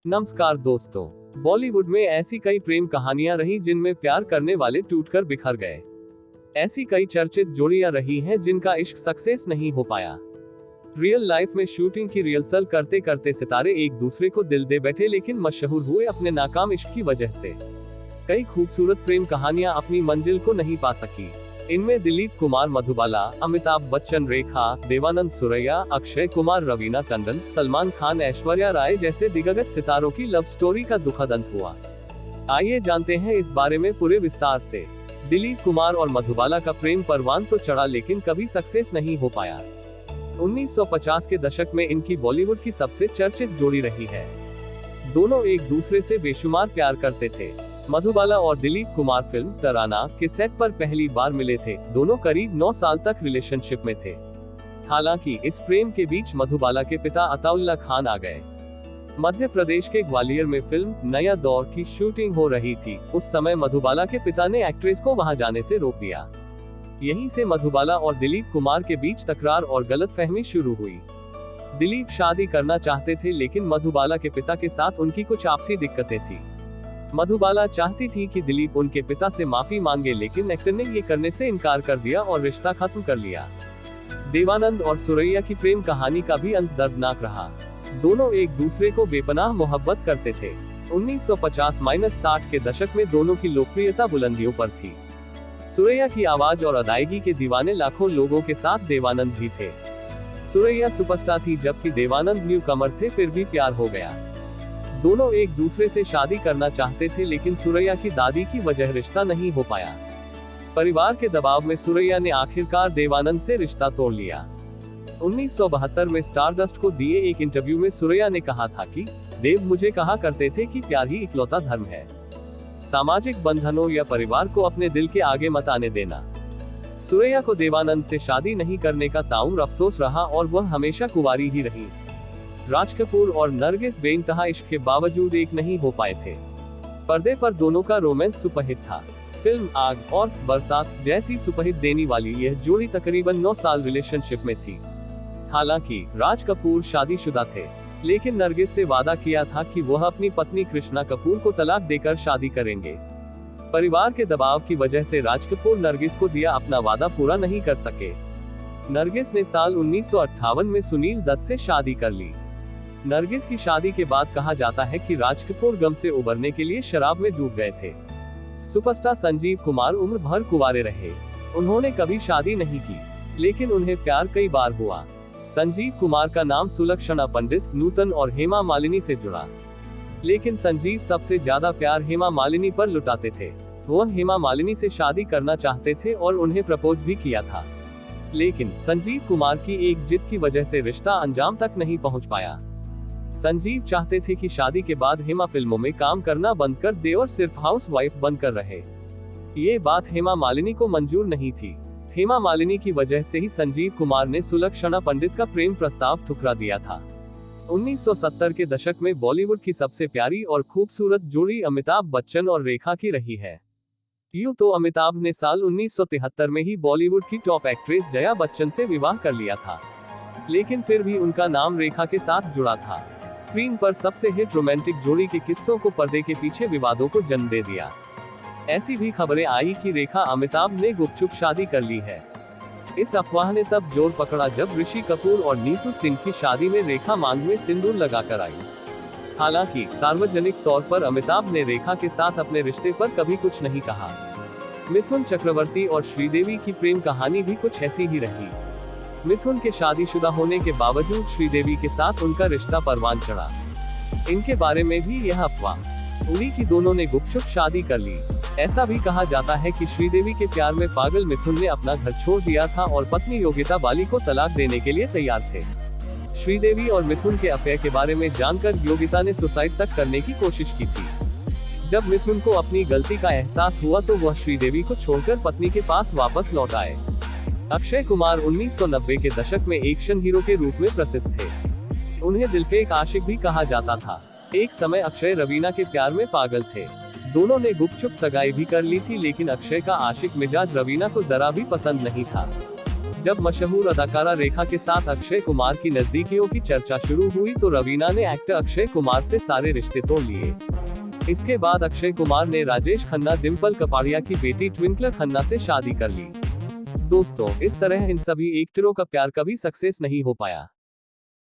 नमस्कार दोस्तों। बॉलीवुड में ऐसी कई प्रेम कहानियां रही जिनमें प्यार करने वाले टूटकर बिखर गए। ऐसी कई चर्चित जोड़ियां रही हैं जिनका इश्क सक्सेस नहीं हो पाया। रियल लाइफ में शूटिंग की रिहर्सल करते करते सितारे एक दूसरे को दिल दे बैठे, लेकिन मशहूर हुए अपने नाकाम इश्क की वजह से। कई खूबसूरत प्रेम कहानियां अपनी मंजिल को नहीं पा सकी। इनमें दिलीप कुमार मधुबाला, अमिताभ बच्चन रेखा, देवानंद सुरैया, अक्षय कुमार रवीना टंडन, सलमान खान ऐश्वर्या राय जैसे दिग्गज सितारों की लव स्टोरी का दुखद अंत हुआ। आइए जानते हैं इस बारे में पूरे विस्तार से। दिलीप कुमार और मधुबाला का प्रेम परवान तो चढ़ा, लेकिन कभी सक्सेस नहीं हो पाया। 1950 के दशक में इनकी बॉलीवुड की सबसे चर्चित जोड़ी रही है। दोनों एक दूसरे से बेशुमार प्यार करते थे। मधुबाला और दिलीप कुमार फिल्म तराना के सेट पर पहली बार मिले थे। दोनों करीब 9 साल तक रिलेशनशिप में थे। हालांकि इस प्रेम के बीच मधुबाला के पिता अताउल्ला खान आ गए। मध्य प्रदेश के ग्वालियर में फिल्म नया दौर की शूटिंग हो रही थी। उस समय मधुबाला के पिता ने एक्ट्रेस को वहां जाने से रोक दिया। यहीं से मधुबाला और दिलीप कुमार के बीच तकरार और गलतफहमी शुरू हुई। दिलीप शादी करना चाहते थे, लेकिन मधुबाला के पिता के साथ उनकी कुछ आपसी दिक्कतें थी। मधुबाला चाहती थी कि दिलीप उनके पिता से माफी मांगे, लेकिन एक्टर ने ये करने से इनकार कर दिया और रिश्ता खत्म कर लिया। देवानंद और सुरैया की प्रेम कहानी का भी अंत दर्दनाक रहा। दोनों एक दूसरे को बेपनाह मोहब्बत करते थे। 1950-60 के दशक में दोनों की लोकप्रियता बुलंदियों पर थी। सुरैया की आवाज और अदायगी के दीवाने लाखों लोगों के साथ देवानंद भी थे। सुरैया सुपरस्टार थी, जबकि देवानंद न्यू कमर थे। फिर भी प्यार हो गया। दोनों एक दूसरे से शादी करना चाहते थे, लेकिन सुरैया की दादी की वजह रिश्ता नहीं हो पाया। परिवार के दबाव में सुरैया ने आखिरकार देवानंद से रिश्ता तोड़ लिया। 1972 में स्टारडस्ट को दिए एक इंटरव्यू में सुरैया ने कहा था कि देव मुझे कहा करते थे कि प्यार ही इकलौता धर्म है। सामाजिक बंधनों या परिवार को अपने दिल के आगे मत आने देना। सुरैया को देवानंद से शादी नहीं करने का ताउम्र अफसोस रहा और वह हमेशा कुंवारी ही रही। राज कपूर और नरगिस बेइंतहा इश्क के बावजूद एक नहीं हो पाए थे। पर्दे पर दोनों का रोमांस सुपरहिट था। फिल्म आग और बरसात जैसी सुपरहिट देने वाली यह जोड़ी तकरीबन 9 साल रिलेशनशिप में थी। हालांकि राज कपूर शादीशुदा थे, लेकिन नरगिस से वादा किया था कि वह अपनी पत्नी कृष्णा कपूर को तलाक देकर शादी करेंगे। परिवार के दबाव की वजह से राज कपूर नरगिस को दिया अपना वादा पूरा नहीं कर सके। नरगिस ने साल 1958 में सुनील दत्त से शादी कर ली। नरगिस की शादी के बाद कहा जाता है कि राज कपूर गम से उबरने के लिए शराब में डूब गए थे। सुपरस्टार संजीव कुमार उम्र भर कुंवारे रहे। उन्होंने कभी शादी नहीं की, लेकिन उन्हें प्यार कई बार हुआ। संजीव कुमार का नाम सुलक्षणा पंडित, नूतन और हेमा मालिनी से जुड़ा, लेकिन संजीव सबसे ज्यादा प्यार हेमा मालिनी पर लुटाते थे। वह हेमा मालिनी से शादी करना चाहते थे और उन्हें प्रपोज भी किया था, लेकिन संजीव कुमार की एक जिद की वजह से रिश्ता अंजाम तक नहीं पहुंच पाया। संजीव चाहते थे कि शादी के बाद हेमा फिल्मों में काम करना बंद कर दे और सिर्फ हाउस वाइफ बनकर रहे। ये बात हेमा मालिनी को मंजूर नहीं थी। हेमा मालिनी की वजह से ही संजीव कुमार ने सुलक्षणा पंडित का प्रेम प्रस्ताव ठुकरा दिया था। 1970 के दशक में बॉलीवुड की सबसे प्यारी और खूबसूरत जोड़ी अमिताभ बच्चन और रेखा की रही है। यूं तो अमिताभ ने साल 1973 में ही बॉलीवुड की टॉप एक्ट्रेस जया बच्चन से विवाह कर लिया था, लेकिन फिर भी उनका नाम रेखा के साथ जुड़ा था। स्क्रीन पर सबसे हिट रोमांटिक जोड़ी के किस्सों को पर्दे के पीछे विवादों को जन्म दे दिया। ऐसी भी खबरें आई कि रेखा अमिताभ ने गुपचुप शादी कर ली है। इस अफवाह ने तब जोर पकड़ा जब ऋषि कपूर और नीतू सिंह की शादी में रेखा मांग में सिंदूर लगाकर आई। हालांकि सार्वजनिक तौर पर अमिताभ ने रेखा के साथ अपने रिश्ते पर कभी कुछ नहीं कहा। मिथुन चक्रवर्ती और श्रीदेवी की प्रेम कहानी भी कुछ ऐसी ही रही। मिथुन के शादीशुदा होने के बावजूद श्रीदेवी के साथ उनका रिश्ता परवान चढ़ा। इनके बारे में भी यह अफवाह उड़ी कि दोनों ने गुपचुप शादी कर ली। ऐसा भी कहा जाता है कि श्रीदेवी के प्यार में पागल मिथुन ने अपना घर छोड़ दिया था और पत्नी योगिता बाली को तलाक देने के लिए तैयार थे। श्रीदेवी और मिथुन के अफेयर के बारे में जानकर योगिता ने सुसाइड तक करने की कोशिश की थी। जब मिथुन को अपनी गलती का एहसास हुआ तो वह श्रीदेवी को छोड़कर पत्नी के पास वापस लौट आए। अक्षय कुमार 1990 के दशक में एक्शन हीरो के रूप में प्रसिद्ध थे। उन्हें दिलफेक आशिक भी कहा जाता था। एक समय अक्षय रवीना के प्यार में पागल थे। दोनों ने गुपचुप सगाई भी कर ली थी, लेकिन अक्षय का आशिक मिजाज रवीना को जरा भी पसंद नहीं था। जब मशहूर अदाकारा रेखा के साथ अक्षय कुमार की नजदीकियों की चर्चा शुरू हुई तो रवीना ने एक्टर अक्षय कुमार से सारे रिश्ते तोड़ लिए। इसके बाद अक्षय कुमार ने राजेश खन्ना डिंपल कपाड़िया की बेटी ट्विंकल खन्ना से शादी कर ली। दोस्तों, इस तरह इन सभी एक्टरों का प्यार कभी सक्सेस नहीं हो पाया।